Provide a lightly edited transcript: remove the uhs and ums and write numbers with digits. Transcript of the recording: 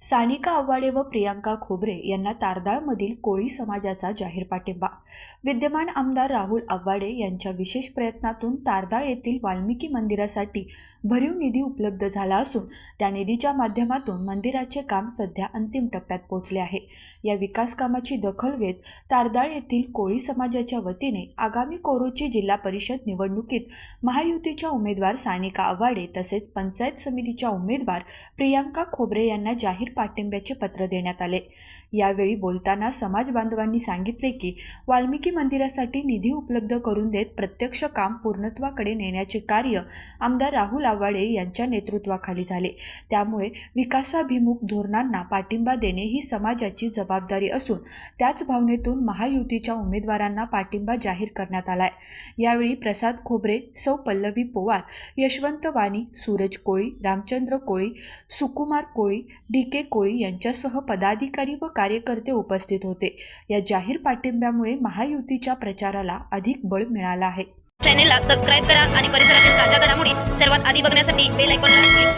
सानिका आव्हाडे व प्रियांका खोबरे यांना तारदाळमधील कोळी समाजाचा जाहीर पाठिंबा। विद्यमान आमदार राहुल आव्हाडे यांच्या विशेष प्रयत्नातून तारदाळ येथील वाल्मिकी मंदिरासाठी भरीव निधी उपलब्ध झाला असून त्या निधीच्या माध्यमातून मंदिराचे काम सध्या अंतिम टप्प्यात पोहोचले आहे। या विकास कामाची दखल घेत तारदाळ येथील कोळी समाजाच्या वतीने आगामी कोरोची जिल्हा परिषद निवडणुकीत महायुतीच्या उमेदवार सानिका आव्हाडे तसेच पंचायत समितीच्या उमेदवार प्रियांका खोबरे यांना जाहीर पाठिंब्याचे पत्र देण्यात आले। यावेळी बोलताना समाज बांधवांनी सांगितले की वाल्मिकी मंदिरासाठी निधी उपलब्ध करून देत प्रत्यक्ष काम पूर्णत्वाकडे नेण्याचे कार्य आमदार राहुल आव्हाडे यांच्या नेतृत्वाखाली झाले। त्यामुळे विकासाभिमुख धोरणांना पाठिंबा देणे ही समाजाची जबाबदारी असून त्याच भावनेतून महायुतीच्या उमेदवारांना पाठिंबा जाहीर करण्यात आलाय। यावेळी प्रसाद खोबरे, सौ पल्लवी पवार, यशवंत वाणी, सूरज कोळी, रामचंद्र कोळी, सुकुमार कोळी, डी.के. कोळी यांच्यासह पदाधिकारी व कार्यकर्ते उपस्थित होते। या जाहीर पाठिंब्यामुळे महायुतीच्या प्रचाराला अधिक बळ मिळालं आहे। चॅनेलला सबस्क्राइब करा आणि परिसरातील ताज्या घडामोडी सर्वात आधी बघण्यासाठी बेल आयकॉनला क्लिक